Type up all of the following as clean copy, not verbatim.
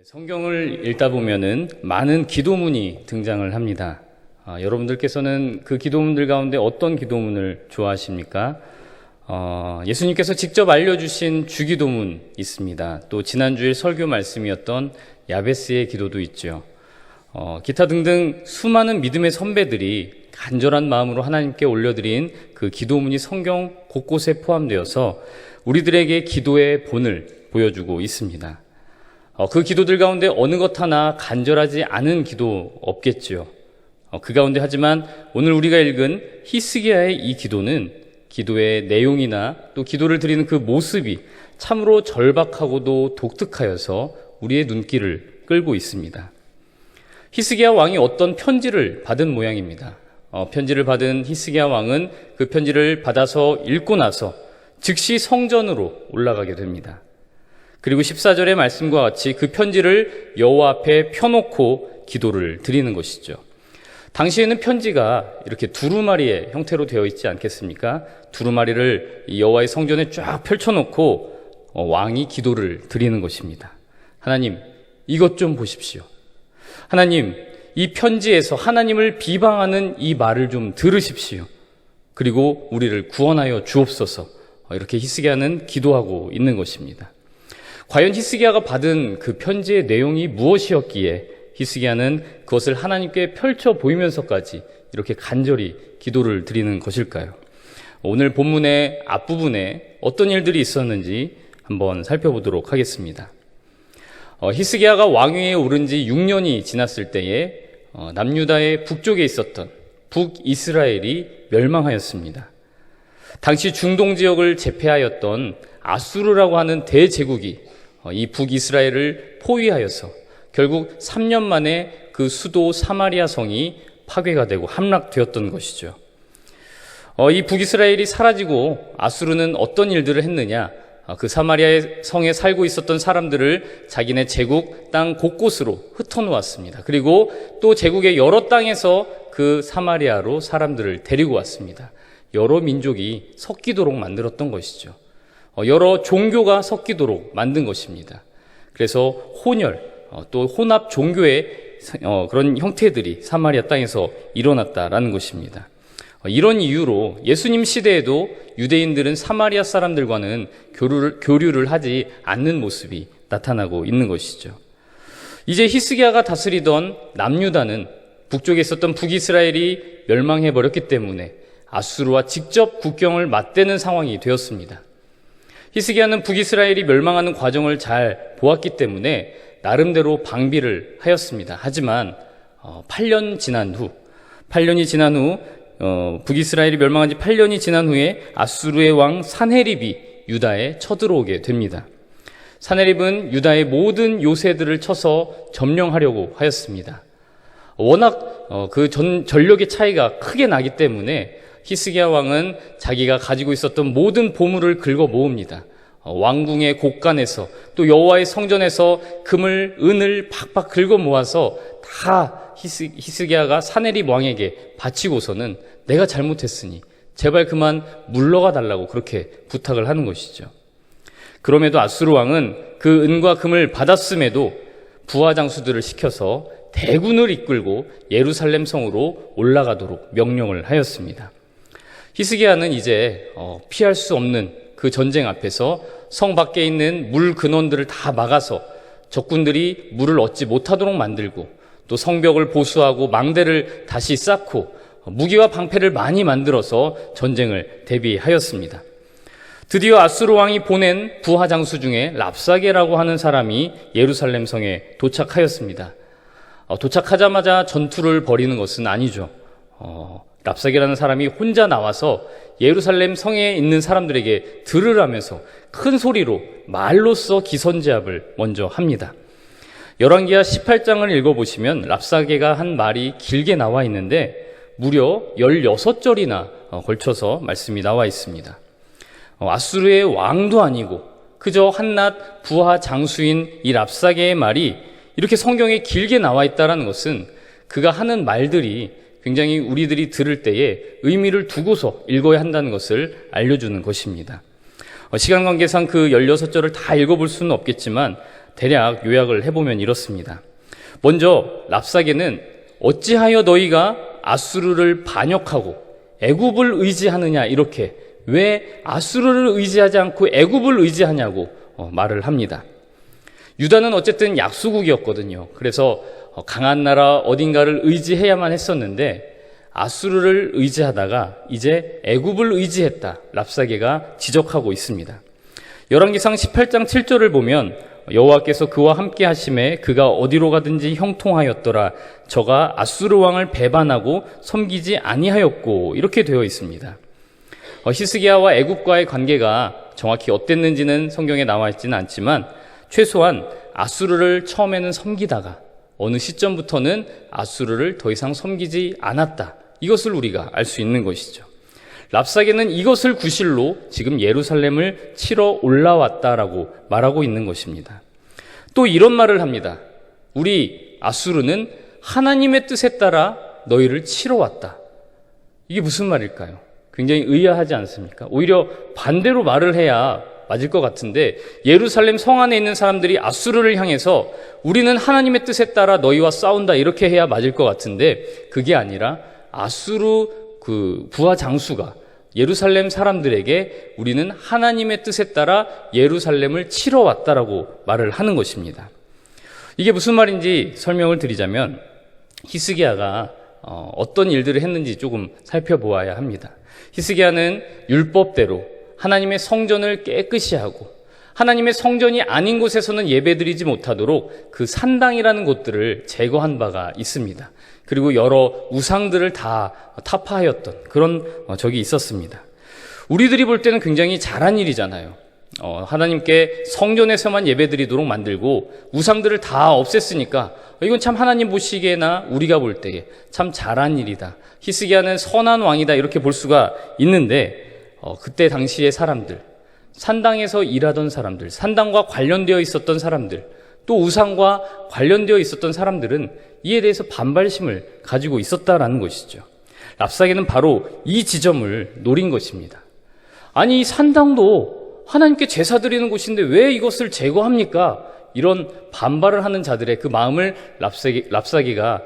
성경을 읽다 보면은 많은 기도문이 등장을 합니다. 여러분들께서는 그 기도문들 가운데 어떤 기도문을 좋아하십니까? 예수님께서 직접 알려주신 주기도문 있습니다. 또 지난주일 설교 말씀이었던 야베스의 기도도 있죠. 기타 등등 수많은 믿음의 선배들이 간절한 마음으로 하나님께 올려드린 그 기도문이 성경 곳곳에 포함되어서 우리들에게 기도의 본을 보여주고 있습니다. 그 기도들 가운데 어느 것 하나 간절하지 않은 기도 없겠지요. 그 가운데 하지만 오늘 우리가 읽은 히스기야의 이 기도는 기도의 내용이나 또 기도를 드리는 그 모습이 참으로 절박하고도 독특하여서 우리의 눈길을 끌고 있습니다. 히스기야 왕이 어떤 편지를 받은 모양입니다. 편지를 받은 히스기야 왕은 그 편지를 받아서 읽고 나서 즉시 성전으로 올라가게 됩니다. 그리고 14절의 말씀과 같이 그 편지를 여호와 앞에 펴놓고 기도를 드리는 것이죠. 당시에는 편지가 이렇게 두루마리의 형태로 되어 있지 않겠습니까? 두루마리를 여호와의 성전에 쫙 펼쳐놓고 왕이 기도를 드리는 것입니다. 하나님, 이것 좀 보십시오. 하나님, 이 편지에서 하나님을 비방하는 이 말을 좀 들으십시오. 그리고 우리를 구원하여 주옵소서. 이렇게 히스기야는 기도하고 있는 것입니다. 과연 히스기야가 받은 그 편지의 내용이 무엇이었기에 히스기야는 그것을 하나님께 펼쳐 보이면서까지 이렇게 간절히 기도를 드리는 것일까요? 오늘 본문의 앞부분에 어떤 일들이 있었는지 한번 살펴보도록 하겠습니다. 히스기야가 왕위에 오른 지 6년이 지났을 때에 남유다의 북쪽에 있었던 북이스라엘이 멸망하였습니다. 당시 중동 지역을 제패하였던 아수르라고 하는 대제국이 이 북이스라엘을 포위하여서 결국 3년 만에 그 수도 사마리아 성이 파괴가 되고 함락되었던 것이죠. 이 북이스라엘이 사라지고 아수르는 어떤 일들을 했느냐? 그 사마리아 성에 살고 있었던 사람들을 자기네 제국 땅 곳곳으로 흩어놓았습니다. 그리고 또 제국의 여러 땅에서 그 사마리아로 사람들을 데리고 왔습니다. 여러 민족이 섞이도록 만들었던 것이죠. 여러 종교가 섞이도록 만든 것입니다. 그래서 혼혈, 또 혼합 종교의 그런 형태들이 사마리아 땅에서 일어났다라는 것입니다. 이런 이유로 예수님 시대에도 유대인들은 사마리아 사람들과는 교류를 하지 않는 모습이 나타나고 있는 것이죠. 이제 히스기야가 다스리던 남유다는 북쪽에 있었던 북이스라엘이 멸망해버렸기 때문에 아수르와 직접 국경을 맞대는 상황이 되었습니다. 히스기야는 북이스라엘이 멸망하는 과정을 잘 보았기 때문에 나름대로 방비를 하였습니다. 하지만 8년이 지난 후 북이스라엘이 멸망한 지 8년이 지난 후에 아수르의 왕 사네립이 유다에 쳐들어오게 됩니다. 사네립은 유다의 모든 요새들을 쳐서 점령하려고 하였습니다. 워낙 그 전력의 차이가 크게 나기 때문에 히스기야 왕은 자기가 가지고 있었던 모든 보물을 긁어 모읍니다. 왕궁의 곳간에서 또 여호와의 성전에서 금을 은을 팍팍 긁어 모아서 다 히스기야가 사네립 왕에게 바치고서는 내가 잘못했으니 제발 그만 물러가 달라고 그렇게 부탁을 하는 것이죠. 그럼에도 아수르 왕은 그 은과 금을 받았음에도 부하 장수들을 시켜서 대군을 이끌고 예루살렘 성으로 올라가도록 명령을 하였습니다. 히스기야는 이제 피할 수 없는 그 전쟁 앞에서 성 밖에 있는 물 근원들을 다 막아서 적군들이 물을 얻지 못하도록 만들고 또 성벽을 보수하고 망대를 다시 쌓고 무기와 방패를 많이 만들어서 전쟁을 대비하였습니다. 드디어 아수르 왕이 보낸 부하 장수 중에 랍사게라고 하는 사람이 예루살렘 성에 도착하였습니다. 도착하자마자 전투를 벌이는 것은 아니죠. 랍사게라는 사람이 혼자 나와서 예루살렘 성에 있는 사람들에게 들으라면서 큰 소리로 말로써 기선제압을 먼저 합니다. 열왕기하 18장을 읽어보시면 랍사게가 한 말이 길게 나와 있는데 무려 16절이나 걸쳐서 말씀이 나와 있습니다. 아수르의 왕도 아니고 그저 한낱 부하 장수인 이 랍사게의 말이 이렇게 성경에 길게 나와 있다는 것은 그가 하는 말들이 굉장히 우리들이 들을 때에 의미를 두고서 읽어야 한다는 것을 알려주는 것입니다. 시간 관계상 그 16절을 다 읽어볼 수는 없겠지만 대략 요약을 해보면 이렇습니다. 먼저 랍사게는 어찌하여 너희가 아수르를 반역하고 애굽을 의지하느냐, 이렇게 왜 아수르를 의지하지 않고 애굽을 의지하냐고 말을 합니다. 유다는 어쨌든 약수국이었거든요. 그래서 강한 나라 어딘가를 의지해야만 했었는데 아수르를 의지하다가 이제 애굽을 의지했다, 랍사게가 지적하고 있습니다. 열왕기상 18장 7절을 보면 여호와께서 그와 함께 하심에 그가 어디로 가든지 형통하였더라. 저가 아수르 왕을 배반하고 섬기지 아니하였고, 이렇게 되어 있습니다. 히스기야와 애굽과의 관계가 정확히 어땠는지는 성경에 나와 있지는 않지만 최소한 아수르를 처음에는 섬기다가 어느 시점부터는 아수르를 더 이상 섬기지 않았다, 이것을 우리가 알 수 있는 것이죠. 랍사게는 이것을 구실로 지금 예루살렘을 치러 올라왔다라고 말하고 있는 것입니다. 또 이런 말을 합니다. 우리 아수르는 하나님의 뜻에 따라 너희를 치러 왔다. 이게 무슨 말일까요? 굉장히 의아하지 않습니까? 오히려 반대로 말을 해야 맞을 것 같은데, 예루살렘 성 안에 있는 사람들이 아수르를 향해서 우리는 하나님의 뜻에 따라 너희와 싸운다, 이렇게 해야 맞을 것 같은데, 그게 아니라 아수르 부하 장수가 예루살렘 사람들에게 우리는 하나님의 뜻에 따라 예루살렘을 치러 왔다라고 말을 하는 것입니다. 이게 무슨 말인지 설명을 드리자면, 히스기야가 어떤 일들을 했는지 조금 살펴보아야 합니다. 히스기야는 율법대로 하나님의 성전을 깨끗이 하고 하나님의 성전이 아닌 곳에서는 예배드리지 못하도록 그 산당이라는 곳들을 제거한 바가 있습니다. 그리고 여러 우상들을 다 타파하였던 그런 적이 있었습니다. 우리들이 볼 때는 굉장히 잘한 일이잖아요. 하나님께 성전에서만 예배드리도록 만들고 우상들을 다 없앴으니까 이건 참 하나님 보시기에나 우리가 볼 때에 참 잘한 일이다, 히스기야는 선한 왕이다, 이렇게 볼 수가 있는데, 그때 당시의 사람들, 산당에서 일하던 사람들, 산당과 관련되어 있었던 사람들, 또 우상과 관련되어 있었던 사람들은 이에 대해서 반발심을 가지고 있었다라는 것이죠. 랍사게는 바로 이 지점을 노린 것입니다. 아니, 이 산당도 하나님께 제사 드리는 곳인데 왜 이것을 제거합니까? 이런 반발을 하는 자들의 그 마음을 랍사게가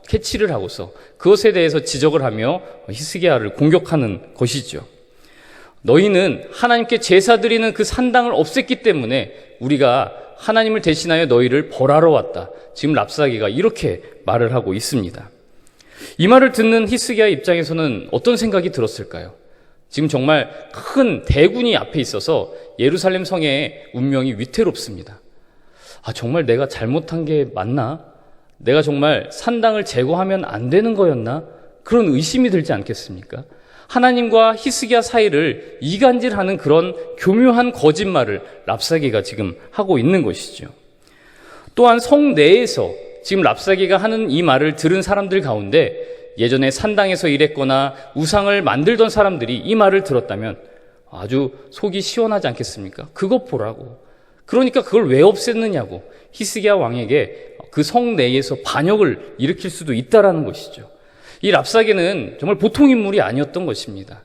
캐치를 하고서 그것에 대해서 지적을 하며 히스기야를 공격하는 것이죠. 너희는 하나님께 제사 드리는 그 산당을 없앴기 때문에 우리가 하나님을 대신하여 너희를 벌하러 왔다. 지금 랍사게가 이렇게 말을 하고 있습니다. 이 말을 듣는 히스기야 입장에서는 어떤 생각이 들었을까요? 지금 정말 큰 대군이 앞에 있어서 예루살렘 성의 운명이 위태롭습니다. 정말 내가 잘못한 게 맞나? 내가 정말 산당을 제거하면 안 되는 거였나? 그런 의심이 들지 않겠습니까? 하나님과 히스기야 사이를 이간질하는 그런 교묘한 거짓말을 랍사게가 지금 하고 있는 것이죠. 또한 성 내에서 지금 랍사게가 하는 이 말을 들은 사람들 가운데 예전에 산당에서 일했거나 우상을 만들던 사람들이 이 말을 들었다면 아주 속이 시원하지 않겠습니까? 그것 보라고. 그러니까 그걸 왜 없앴느냐고 히스기야 왕에게 그 성 내에서 반역을 일으킬 수도 있다라는 것이죠. 이 랍사게는 정말 보통 인물이 아니었던 것입니다.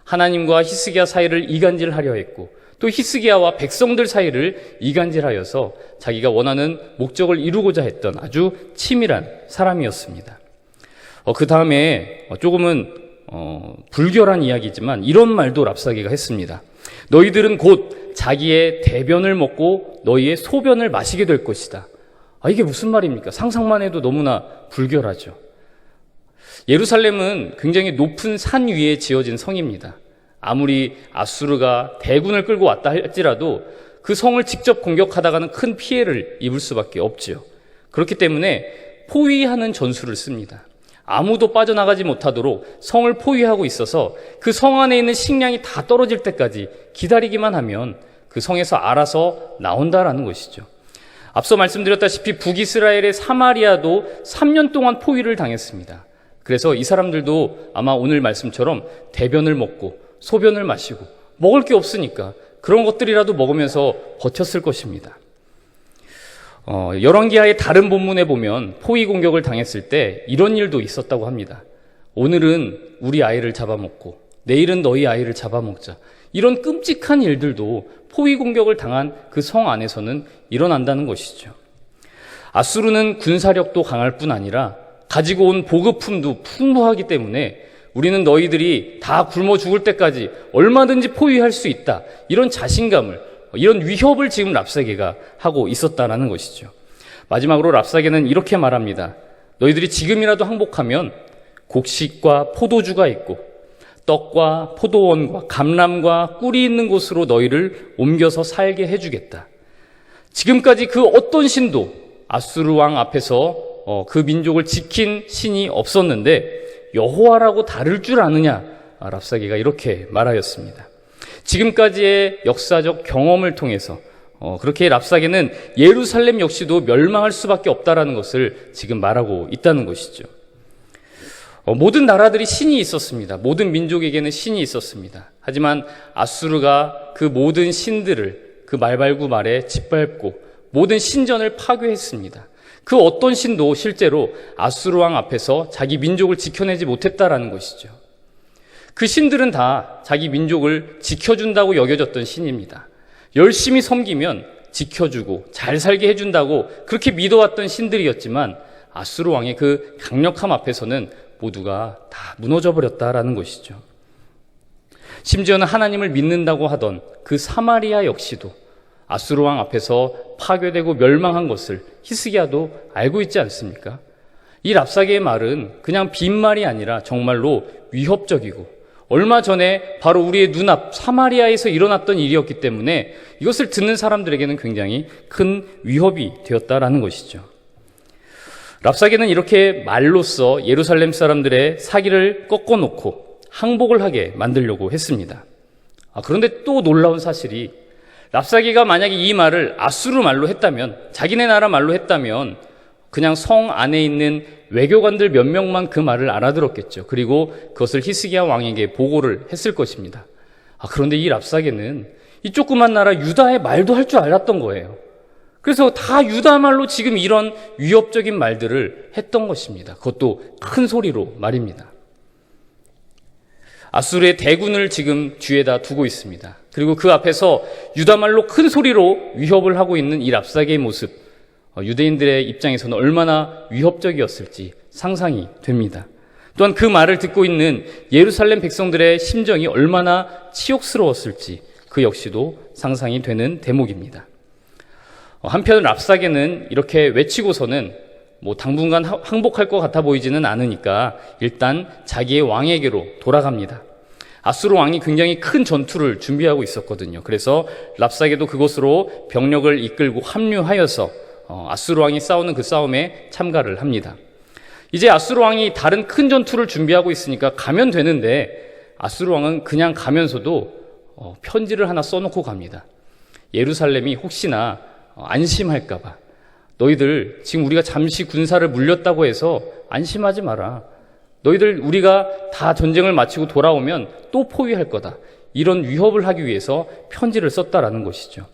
하나님과 히스기야 사이를 이간질하려 했고 또 히스기야와 백성들 사이를 이간질하여서 자기가 원하는 목적을 이루고자 했던 아주 치밀한 사람이었습니다. 그 다음에 조금은 불결한 이야기지만 이런 말도 랍사게가 했습니다. 너희들은 곧 자기의 대변을 먹고 너희의 소변을 마시게 될 것이다. 이게 무슨 말입니까? 상상만 해도 너무나 불결하죠. 예루살렘은 굉장히 높은 산 위에 지어진 성입니다. 아무리 아수르가 대군을 끌고 왔다 할지라도 그 성을 직접 공격하다가는 큰 피해를 입을 수밖에 없지요. 그렇기 때문에 포위하는 전술을 씁니다. 아무도 빠져나가지 못하도록 성을 포위하고 있어서 그 성 안에 있는 식량이 다 떨어질 때까지 기다리기만 하면 그 성에서 알아서 나온다라는 것이죠. 앞서 말씀드렸다시피 북이스라엘의 사마리아도 3년 동안 포위를 당했습니다. 그래서 이 사람들도 아마 오늘 말씀처럼 대변을 먹고 소변을 마시고 먹을 게 없으니까 그런 것들이라도 먹으면서 버텼을 것입니다. 열왕기하의 다른 본문에 보면 포위 공격을 당했을 때 이런 일도 있었다고 합니다. 오늘은 우리 아이를 잡아먹고 내일은 너희 아이를 잡아먹자. 이런 끔찍한 일들도 포위 공격을 당한 그 성 안에서는 일어난다는 것이죠. 아수르는 군사력도 강할 뿐 아니라 가지고 온 보급품도 풍부하기 때문에 우리는 너희들이 다 굶어 죽을 때까지 얼마든지 포위할 수 있다. 이런 자신감을, 이런 위협을 지금 랍사게가 하고 있었다라는 것이죠. 마지막으로 랍사게는 이렇게 말합니다. 너희들이 지금이라도 항복하면 곡식과 포도주가 있고 떡과 포도원과 감람과 꿀이 있는 곳으로 너희를 옮겨서 살게 해주겠다. 지금까지 그 어떤 신도 아수르 왕 앞에서 그 민족을 지킨 신이 없었는데 여호와라고 다를 줄 아느냐? 랍사게가 이렇게 말하였습니다. 지금까지의 역사적 경험을 통해서 그렇게 랍사게는 예루살렘 역시도 멸망할 수밖에 없다라는 것을 지금 말하고 있다는 것이죠. 모든 나라들이 신이 있었습니다. 모든 민족에게는 신이 있었습니다. 하지만 아수르가 그 모든 신들을 그 말발구 말에 짓밟고 모든 신전을 파괴했습니다. 그 어떤 신도 실제로 아수르 왕 앞에서 자기 민족을 지켜내지 못했다라는 것이죠. 그 신들은 다 자기 민족을 지켜준다고 여겨졌던 신입니다. 열심히 섬기면 지켜주고 잘 살게 해준다고 그렇게 믿어왔던 신들이었지만 아수르 왕의 그 강력함 앞에서는 모두가 다 무너져 버렸다라는 것이죠. 심지어는 하나님을 믿는다고 하던 그 사마리아 역시도 아수르 왕 앞에서 파괴되고 멸망한 것을 히스기야도 알고 있지 않습니까? 이 랍사게의 말은 그냥 빈말이 아니라 정말로 위협적이고 얼마 전에 바로 우리의 눈앞 사마리아에서 일어났던 일이었기 때문에 이것을 듣는 사람들에게는 굉장히 큰 위협이 되었다라는 것이죠. 랍사게는 이렇게 말로써 예루살렘 사람들의 사기를 꺾어놓고 항복을 하게 만들려고 했습니다. 그런데 또 놀라운 사실이 랍사게가 만약에 이 말을 아수르 말로 했다면, 자기네 나라 말로 했다면 그냥 성 안에 있는 외교관들 몇 명만 그 말을 알아들었겠죠. 그리고 그것을 히스기야 왕에게 보고를 했을 것입니다. 그런데 이 랍사게는 이 조그만 나라 유다의 말도 할 줄 알았던 거예요. 그래서 다 유다 말로 지금 이런 위협적인 말들을 했던 것입니다. 그것도 큰 소리로 말입니다. 아수르의 대군을 지금 뒤에다 두고 있습니다. 그리고 그 앞에서 유다 말로 큰 소리로 위협을 하고 있는 이 랍사게의 모습, 유대인들의 입장에서는 얼마나 위협적이었을지 상상이 됩니다. 또한 그 말을 듣고 있는 예루살렘 백성들의 심정이 얼마나 치욕스러웠을지 그 역시도 상상이 되는 대목입니다. 한편 랍사게는 이렇게 외치고서는 당분간 항복할 것 같아 보이지는 않으니까 일단 자기의 왕에게로 돌아갑니다. 아수르 왕이 굉장히 큰 전투를 준비하고 있었거든요. 그래서 랍사게도 그곳으로 병력을 이끌고 합류하여서 아수르 왕이 싸우는 그 싸움에 참가를 합니다. 이제 아수르 왕이 다른 큰 전투를 준비하고 있으니까 가면 되는데 아수르 왕은 그냥 가면서도 편지를 하나 써놓고 갑니다. 예루살렘이 혹시나 안심할까 봐. 너희들 지금 우리가 잠시 군사를 물렸다고 해서 안심하지 마라. 너희들 우리가 다 전쟁을 마치고 돌아오면 또 포위할 거다. 이런 위협을 하기 위해서 편지를 썼다라는 것이죠.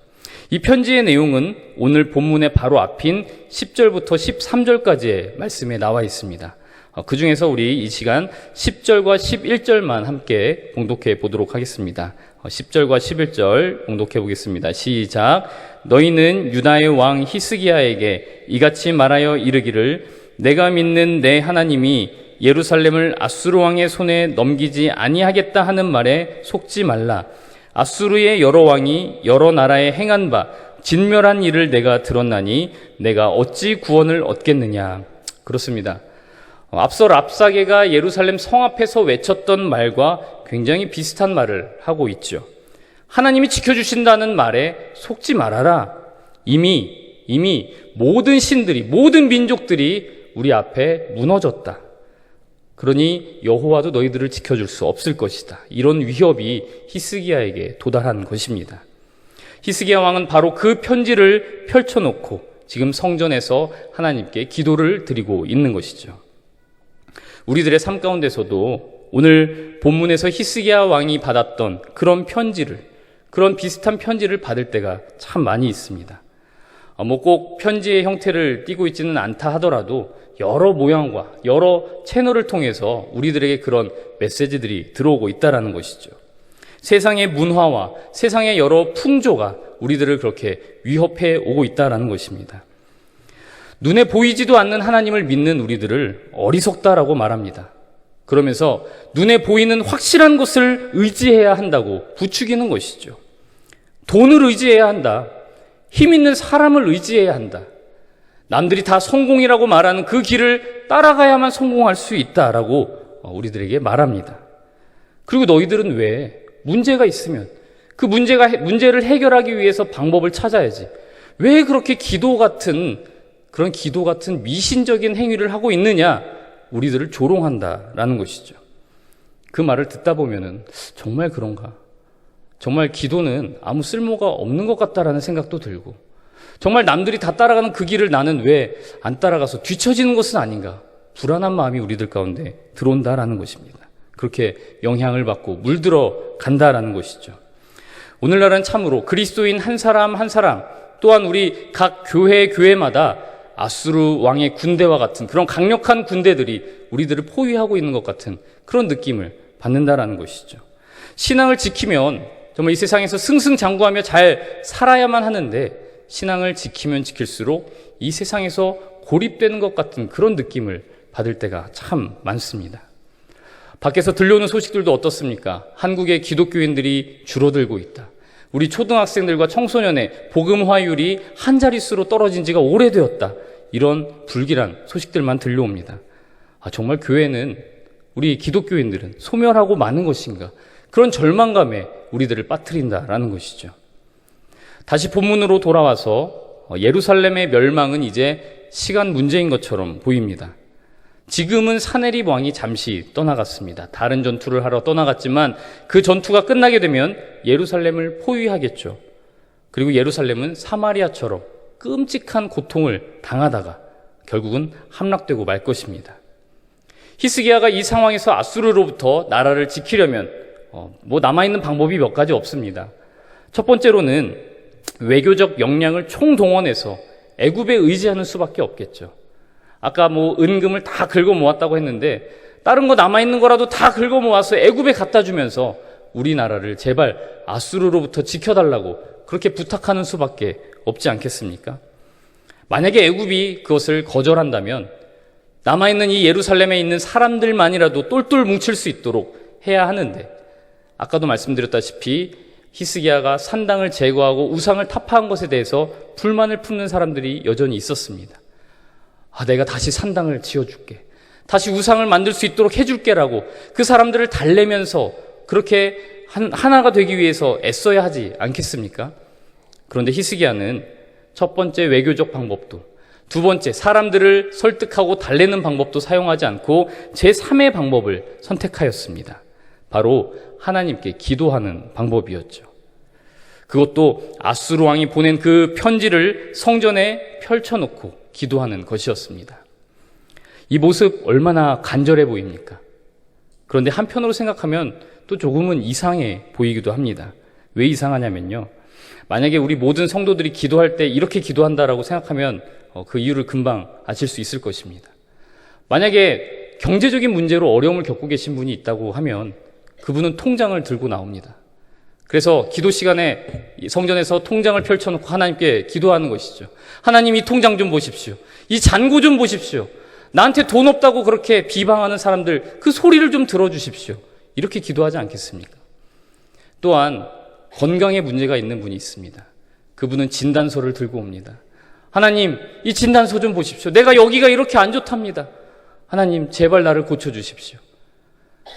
이 편지의 내용은 오늘 본문의 바로 앞인 10절부터 13절까지의 말씀에 나와 있습니다. 그 중에서 우리 이 시간 10절과 11절만 함께 봉독해 보도록 하겠습니다. 10절과 11절 봉독해 보겠습니다. 시작. 너희는 유다의 왕 히스기야에게 이같이 말하여 이르기를 내가 믿는 내 하나님이 예루살렘을 아수르 왕의 손에 넘기지 아니하겠다 하는 말에 속지 말라. 아수르의 여러 왕이 여러 나라에 행한 바 진멸한 일을 내가 들었나니 내가 어찌 구원을 얻겠느냐. 그렇습니다. 앞서 랍사게가 예루살렘 성 앞에서 외쳤던 말과 굉장히 비슷한 말을 하고 있죠. 하나님이 지켜주신다는 말에 속지 말아라. 이미 모든 신들이, 모든 민족들이 우리 앞에 무너졌다. 그러니 여호와도 너희들을 지켜줄 수 없을 것이다. 이런 위협이 히스기야에게 도달한 것입니다. 히스기야 왕은 바로 그 편지를 펼쳐놓고 지금 성전에서 하나님께 기도를 드리고 있는 것이죠. 우리들의 삶 가운데서도 오늘 본문에서 히스기야 왕이 받았던 그런 비슷한 편지를 받을 때가 참 많이 있습니다. 꼭 편지의 형태를 띠고 있지는 않다 하더라도 여러 모양과 여러 채널을 통해서 우리들에게 그런 메시지들이 들어오고 있다라는 것이죠. 세상의 문화와 세상의 여러 풍조가 우리들을 그렇게 위협해 오고 있다는 것입니다. 눈에 보이지도 않는 하나님을 믿는 우리들을 어리석다라고 말합니다. 그러면서 눈에 보이는 확실한 것을 의지해야 한다고 부추기는 것이죠. 돈을 의지해야 한다. 힘 있는 사람을 의지해야 한다. 남들이 다 성공이라고 말하는 그 길을 따라가야만 성공할 수 있다라고 우리들에게 말합니다. 그리고 너희들은 왜 문제가 있으면 그 문제를 해결하기 위해서 방법을 찾아야지. 왜 그렇게 그런 기도 같은 미신적인 행위를 하고 있느냐? 우리들을 조롱한다라는 것이죠. 그 말을 듣다 보면은 정말 그런가? 정말 기도는 아무 쓸모가 없는 것 같다라는 생각도 들고, 정말 남들이 다 따라가는 그 길을 나는 왜 안 따라가서 뒤처지는 것은 아닌가? 불안한 마음이 우리들 가운데 들어온다라는 것입니다. 그렇게 영향을 받고 물들어 간다라는 것이죠. 오늘날은 참으로 그리스도인 한 사람 한 사람, 또한 우리 각 교회마다 아수르 왕의 군대와 같은 그런 강력한 군대들이 우리들을 포위하고 있는 것 같은 그런 느낌을 받는다라는 것이죠. 신앙을 지키면 정말 이 세상에서 승승장구하며 잘 살아야만 하는데, 신앙을 지키면 지킬수록 이 세상에서 고립되는 것 같은 그런 느낌을 받을 때가 참 많습니다. 밖에서 들려오는 소식들도 어떻습니까? 한국의 기독교인들이 줄어들고 있다. 우리 초등학생들과 청소년의 복음화율이 한 자릿수로 떨어진 지가 오래되었다. 이런 불길한 소식들만 들려옵니다. 정말 교회는, 우리 기독교인들은 소멸하고 마는 것인가? 그런 절망감에 우리들을 빠뜨린다라는 것이죠. 다시 본문으로 돌아와서 예루살렘의 멸망은 이제 시간 문제인 것처럼 보입니다. 지금은 사네립 왕이 잠시 떠나갔습니다. 다른 전투를 하러 떠나갔지만 그 전투가 끝나게 되면 예루살렘을 포위하겠죠. 그리고 예루살렘은 사마리아처럼 끔찍한 고통을 당하다가 결국은 함락되고 말 것입니다. 히스기야가 이 상황에서 아수르로부터 나라를 지키려면 남아있는 방법이 몇 가지 없습니다. 첫 번째로는 외교적 역량을 총동원해서 애굽에 의지하는 수밖에 없겠죠. 아까 은금을 다 긁어 모았다고 했는데 다른 거 남아있는 거라도 다 긁어 모아서 애굽에 갖다 주면서 우리나라를 제발 아수르로부터 지켜달라고 그렇게 부탁하는 수밖에 없지 않겠습니까? 만약에 애굽이 그것을 거절한다면 남아있는 이 예루살렘에 있는 사람들만이라도 똘똘 뭉칠 수 있도록 해야 하는데, 아까도 말씀드렸다시피 히스기야가 산당을 제거하고 우상을 타파한 것에 대해서 불만을 품는 사람들이 여전히 있었습니다. 내가 다시 산당을 지어줄게, 다시 우상을 만들 수 있도록 해줄게라고 그 사람들을 달래면서 그렇게 하나가 되기 위해서 애써야 하지 않겠습니까? 그런데 히스기야는 첫 번째 외교적 방법도, 두 번째 사람들을 설득하고 달래는 방법도 사용하지 않고 제3의 방법을 선택하였습니다. 바로 하나님께 기도하는 방법이었죠. 그것도 아수르 왕이 보낸 그 편지를 성전에 펼쳐놓고 기도하는 것이었습니다. 이 모습 얼마나 간절해 보입니까? 그런데 한편으로 생각하면 또 조금은 이상해 보이기도 합니다. 왜 이상하냐면요, 만약에 우리 모든 성도들이 기도할 때 이렇게 기도한다라고 생각하면 그 이유를 금방 아실 수 있을 것입니다. 만약에 경제적인 문제로 어려움을 겪고 계신 분이 있다고 하면 그분은 통장을 들고 나옵니다. 그래서 기도 시간에 성전에서 통장을 펼쳐놓고 하나님께 기도하는 것이죠. 하나님, 이 통장 좀 보십시오. 이 잔고 좀 보십시오. 나한테 돈 없다고 그렇게 비방하는 사람들 그 소리를 좀 들어주십시오. 이렇게 기도하지 않겠습니까? 또한 건강에 문제가 있는 분이 있습니다. 그분은 진단서를 들고 옵니다. 하나님, 이 진단서 좀 보십시오. 내가 여기가 이렇게 안 좋답니다. 하나님, 제발 나를 고쳐주십시오.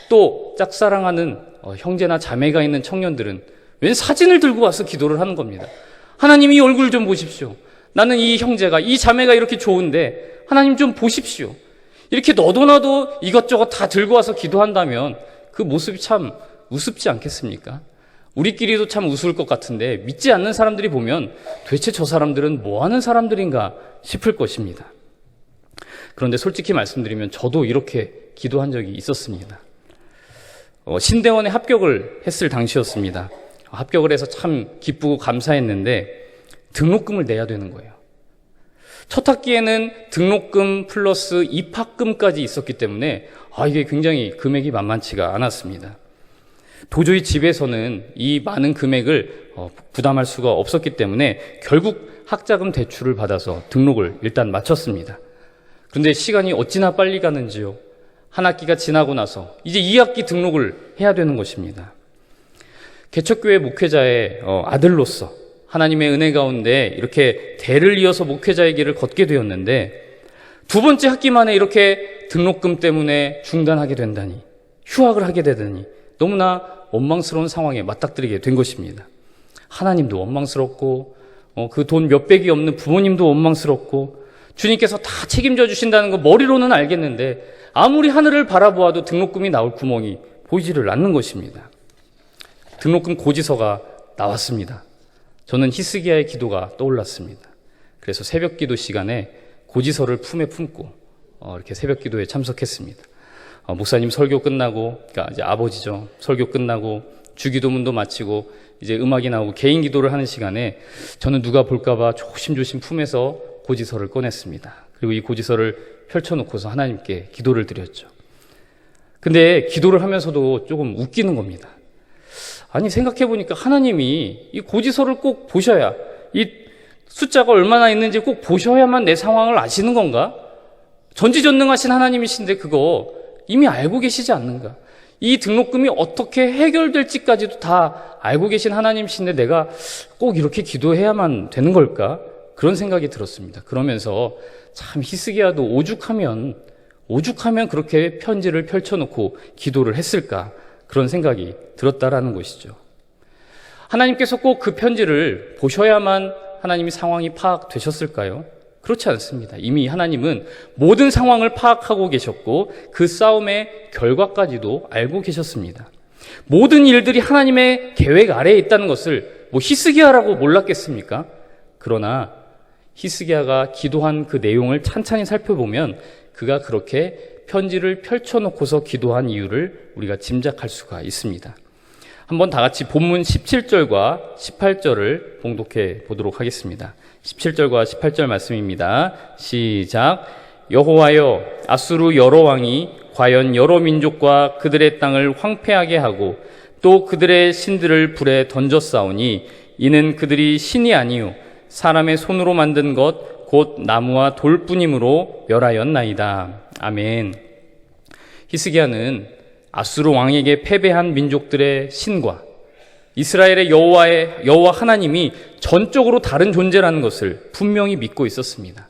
또 짝사랑하는 형제나 자매가 있는 청년들은 웬 사진을 들고 와서 기도를 하는 겁니다. 하나님, 이 얼굴 좀 보십시오. 나는 이 형제가, 이 자매가 이렇게 좋은데 하나님 좀 보십시오. 이렇게 너도 나도 이것저것 다 들고 와서 기도한다면 그 모습이 참 우습지 않겠습니까? 우리끼리도 참 우스울 것 같은데 믿지 않는 사람들이 보면 도대체 저 사람들은 뭐 하는 사람들인가 싶을 것입니다. 그런데 솔직히 말씀드리면 저도 이렇게 기도한 적이 있었습니다. 신대원에 합격을 했을 당시였습니다. 합격을 해서 참 기쁘고 감사했는데 등록금을 내야 되는 거예요. 첫 학기에는 등록금 플러스 입학금까지 있었기 때문에 이게 굉장히 금액이 만만치가 않았습니다. 도저히 집에서는 이 많은 금액을 부담할 수가 없었기 때문에 결국 학자금 대출을 받아서 등록을 일단 마쳤습니다. 그런데 시간이 어찌나 빨리 가는지요. 한 학기가 지나고 나서 이제 2학기 등록을 해야 되는 것입니다. 개척교회 목회자의 아들로서 하나님의 은혜 가운데 이렇게 대를 이어서 목회자의 길을 걷게 되었는데 두 번째 학기 만에 이렇게 등록금 때문에 중단하게 된다니, 휴학을 하게 되다니 너무나 원망스러운 상황에 맞닥뜨리게 된 것입니다. 하나님도 원망스럽고 그 돈 몇백이 없는 부모님도 원망스럽고 주님께서 다 책임져 주신다는 거 머리로는 알겠는데 아무리 하늘을 바라보아도 등록금이 나올 구멍이 보이지를 않는 것입니다. 등록금 고지서가 나왔습니다. 저는 히스기야의 기도가 떠올랐습니다. 그래서 새벽 기도 시간에 고지서를 품에 품고 이렇게 새벽 기도에 참석했습니다. 목사님 설교 끝나고, 그러니까 이제 아버지죠. 설교 끝나고 주기도문도 마치고 이제 음악이 나오고 개인 기도를 하는 시간에 저는 누가 볼까봐 조심조심 품에서 고지서를 꺼냈습니다. 그리고 이 고지서를 펼쳐놓고서 하나님께 기도를 드렸죠. 근데 기도를 하면서도 조금 웃기는 겁니다. 아니, 생각해보니까 하나님이 이 고지서를 꼭 보셔야, 이 숫자가 얼마나 있는지 꼭 보셔야만 내 상황을 아시는 건가? 전지전능하신 하나님이신데 그거 이미 알고 계시지 않는가? 이 등록금이 어떻게 해결될지까지도 다 알고 계신 하나님이신데 내가 꼭 이렇게 기도해야만 되는 걸까? 그런 생각이 들었습니다. 그러면서 참 히스기야도 오죽하면 그렇게 편지를 펼쳐놓고 기도를 했을까? 그런 생각이 들었다라는 것이죠. 하나님께서 꼭 그 편지를 보셔야만 하나님이 상황이 파악되셨을까요? 그렇지 않습니다. 이미 하나님은 모든 상황을 파악하고 계셨고 그 싸움의 결과까지도 알고 계셨습니다. 모든 일들이 하나님의 계획 아래에 있다는 것을 히스기야라고 몰랐겠습니까? 그러나 히스기야가 기도한 그 내용을 찬찬히 살펴보면 그가 그렇게 편지를 펼쳐놓고서 기도한 이유를 우리가 짐작할 수가 있습니다. 한번 다 같이 본문 17절과 18절을 봉독해 보도록 하겠습니다. 17절과 18절 말씀입니다. 시작. 여호와여, 아수르 여러 왕이 과연 여러 민족과 그들의 땅을 황폐하게 하고 또 그들의 신들을 불에 던졌사오니 이는 그들이 신이 아니요 사람의 손으로 만든 것 곧 나무와 돌뿐이므로 멸하였나이다. 아멘. 히스기야는 아수르 왕에게 패배한 민족들의 신과 이스라엘의 여호와 하나님이 전적으로 다른 존재라는 것을 분명히 믿고 있었습니다.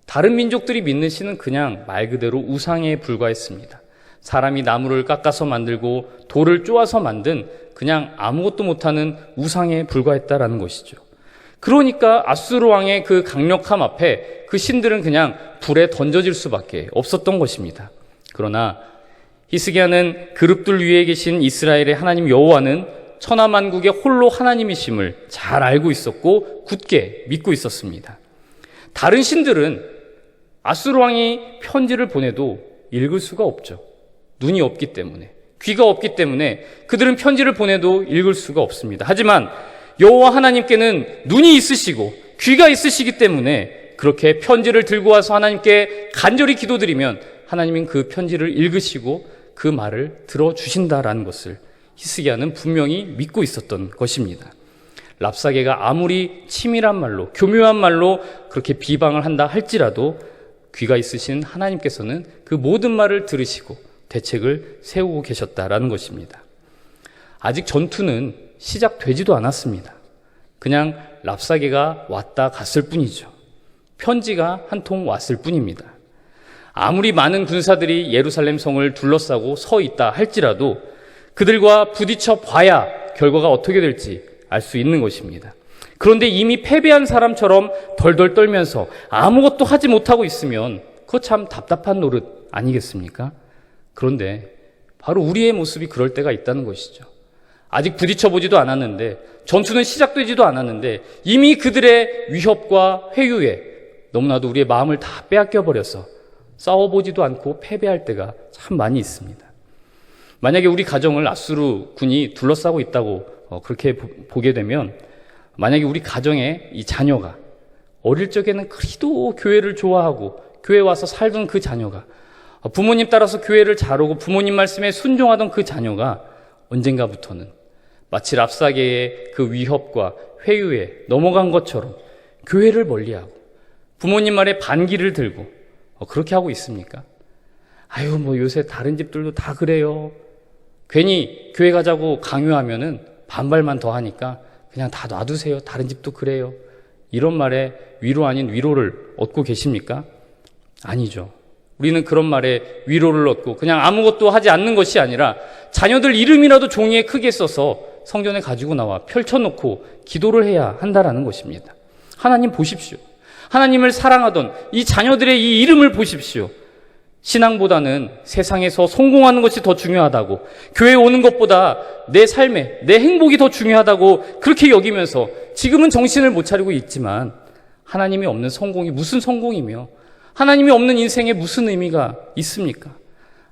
다른 민족들이 믿는 신은 그냥 말 그대로 우상에 불과했습니다. 사람이 나무를 깎아서 만들고 돌을 쪼아서 만든 그냥 아무것도 못하는 우상에 불과했다라는 것이죠. 그러니까 아수르 왕의 그 강력함 앞에 그 신들은 그냥 불에 던져질 수밖에 없었던 것입니다. 그러나 히스기야는 그룹들 위에 계신 이스라엘의 하나님 여호와는 천하만국의 홀로 하나님이심을 잘 알고 있었고 굳게 믿고 있었습니다. 다른 신들은 아수르 왕이 편지를 보내도 읽을 수가 없죠. 눈이 없기 때문에, 귀가 없기 때문에 그들은 편지를 보내도 읽을 수가 없습니다. 하지만 여호와 하나님께는 눈이 있으시고 귀가 있으시기 때문에 그렇게 편지를 들고 와서 하나님께 간절히 기도드리면 하나님은 그 편지를 읽으시고 그 말을 들어주신다라는 것을 히스기야는 분명히 믿고 있었던 것입니다. 랍사게가 아무리 치밀한 말로, 교묘한 말로 그렇게 비방을 한다 할지라도 귀가 있으신 하나님께서는 그 모든 말을 들으시고 대책을 세우고 계셨다라는 것입니다. 아직 전투는 시작되지도 않았습니다. 그냥 랍사게가 왔다 갔을 뿐이죠. 편지가 한 통 왔을 뿐입니다. 아무리 많은 군사들이 예루살렘 성을 둘러싸고 서 있다 할지라도 그들과 부딪혀 봐야 결과가 어떻게 될지 알 수 있는 것입니다. 그런데 이미 패배한 사람처럼 덜덜 떨면서 아무것도 하지 못하고 있으면 그거 참 답답한 노릇 아니겠습니까? 그런데 바로 우리의 모습이 그럴 때가 있다는 것이죠. 아직 부딪혀보지도 않았는데, 전투는 시작되지도 않았는데 이미 그들의 위협과 회유에 너무나도 우리의 마음을 다 빼앗겨버려서 싸워보지도 않고 패배할 때가 참 많이 있습니다. 만약에 우리 가정을 아수르 군이 둘러싸고 있다고 그렇게 보게 되면, 만약에 우리 가정에 이 자녀가 어릴 적에는 그리도 교회를 좋아하고 교회 와서 살던 그 자녀가, 부모님 따라서 교회를 잘 오고 부모님 말씀에 순종하던 그 자녀가 언젠가부터는 마치 랍사계의 그 위협과 회유에 넘어간 것처럼 교회를 멀리하고 부모님 말에 반기를 들고 그렇게 하고 있습니까? 아유, 요새 다른 집들도 다 그래요. 괜히 교회 가자고 강요하면은 반발만 더 하니까 그냥 다 놔두세요. 다른 집도 그래요. 이런 말에 위로 아닌 위로를 얻고 계십니까? 아니죠. 우리는 그런 말에 위로를 얻고 그냥 아무것도 하지 않는 것이 아니라 자녀들 이름이라도 종이에 크게 써서 성전에 가지고 나와 펼쳐놓고 기도를 해야 한다라는 것입니다. 하나님 보십시오. 하나님을 사랑하던 이 자녀들의 이 이름을 보십시오. 신앙보다는 세상에서 성공하는 것이 더 중요하다고, 교회에 오는 것보다 내 삶에 내 행복이 더 중요하다고 그렇게 여기면서 지금은 정신을 못 차리고 있지만 하나님이 없는 성공이 무슨 성공이며 하나님이 없는 인생에 무슨 의미가 있습니까?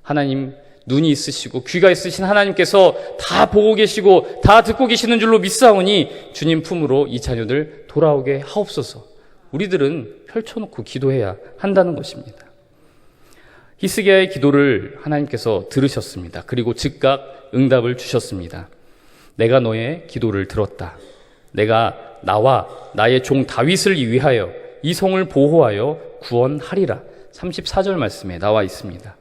하나님 눈이 있으시고 귀가 있으신 하나님께서 다 보고 계시고 다 듣고 계시는 줄로 믿사오니 주님 품으로 이 자녀들 돌아오게 하옵소서. 우리들은 펼쳐놓고 기도해야 한다는 것입니다. 히스기야의 기도를 하나님께서 들으셨습니다. 그리고 즉각 응답을 주셨습니다. 내가 너의 기도를 들었다. 내가 나와 나의 종 다윗을 위하여 이 성을 보호하여 구원하리라. 34절 말씀에 나와 있습니다.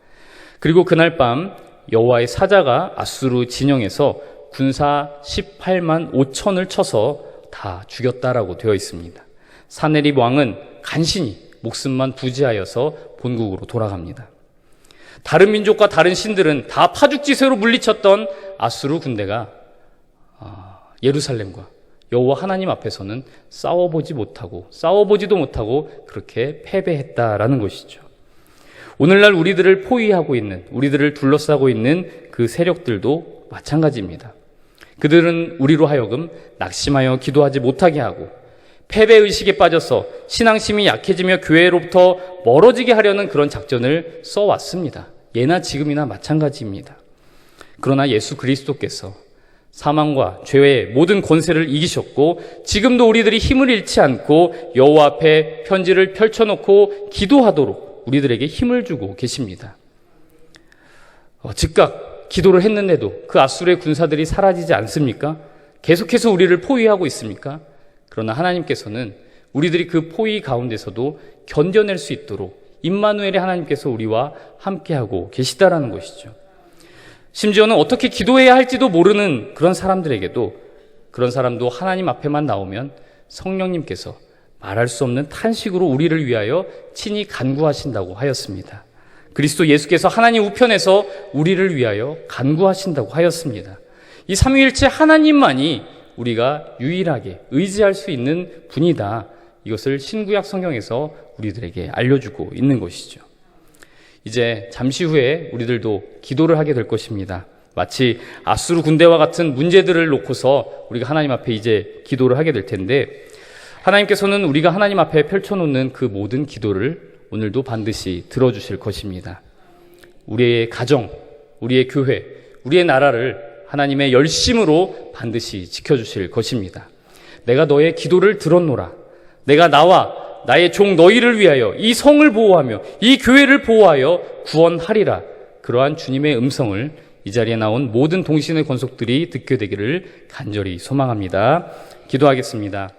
그리고 그날 밤 여호와의 사자가 아수르 진영에서 군사 18만 5천을 쳐서 다 죽였다라고 되어 있습니다. 사네립 왕은 간신히 목숨만 부지하여서 본국으로 돌아갑니다. 다른 민족과 다른 신들은 다 파죽지세로 물리쳤던 아수르 군대가 예루살렘과 여호와 하나님 앞에서는 싸워보지도 못하고 그렇게 패배했다라는 것이죠. 오늘날 우리들을 포위하고 있는, 우리들을 둘러싸고 있는 그 세력들도 마찬가지입니다. 그들은 우리로 하여금 낙심하여 기도하지 못하게 하고 패배의식에 빠져서 신앙심이 약해지며 교회로부터 멀어지게 하려는 그런 작전을 써왔습니다. 예나 지금이나 마찬가지입니다. 그러나 예수 그리스도께서 사망과 죄의 모든 권세를 이기셨고 지금도 우리들이 힘을 잃지 않고 여호와 앞에 편지를 펼쳐놓고 기도하도록 우리들에게 힘을 주고 계십니다. 즉각 기도를 했는데도 그 아수르의 군사들이 사라지지 않습니까? 계속해서 우리를 포위하고 있습니까? 그러나 하나님께서는 우리들이 그 포위 가운데서도 견뎌낼 수 있도록 임마누엘의 하나님께서 우리와 함께하고 계시다라는 것이죠. 심지어는 어떻게 기도해야 할지도 모르는 그런 사람들에게도, 그런 사람도 하나님 앞에만 나오면 성령님께서 말할 수 없는 탄식으로 우리를 위하여 친히 간구하신다고 하였습니다. 그리스도 예수께서 하나님 우편에서 우리를 위하여 간구하신다고 하였습니다. 이 삼위일체 하나님만이 우리가 유일하게 의지할 수 있는 분이다. 이것을 신구약 성경에서 우리들에게 알려주고 있는 것이죠. 이제 잠시 후에 우리들도 기도를 하게 될 것입니다. 마치 아수르 군대와 같은 문제들을 놓고서 우리가 하나님 앞에 이제 기도를 하게 될 텐데, 하나님께서는 우리가 하나님 앞에 펼쳐놓는 그 모든 기도를 오늘도 반드시 들어주실 것입니다. 우리의 가정, 우리의 교회, 우리의 나라를 하나님의 열심으로 반드시 지켜주실 것입니다. 내가 너의 기도를 들었노라. 내가 나와 나의 종 너희를 위하여 이 성을 보호하며 이 교회를 보호하여 구원하리라. 그러한 주님의 음성을 이 자리에 나온 모든 동신의 권속들이 듣게 되기를 간절히 소망합니다. 기도하겠습니다.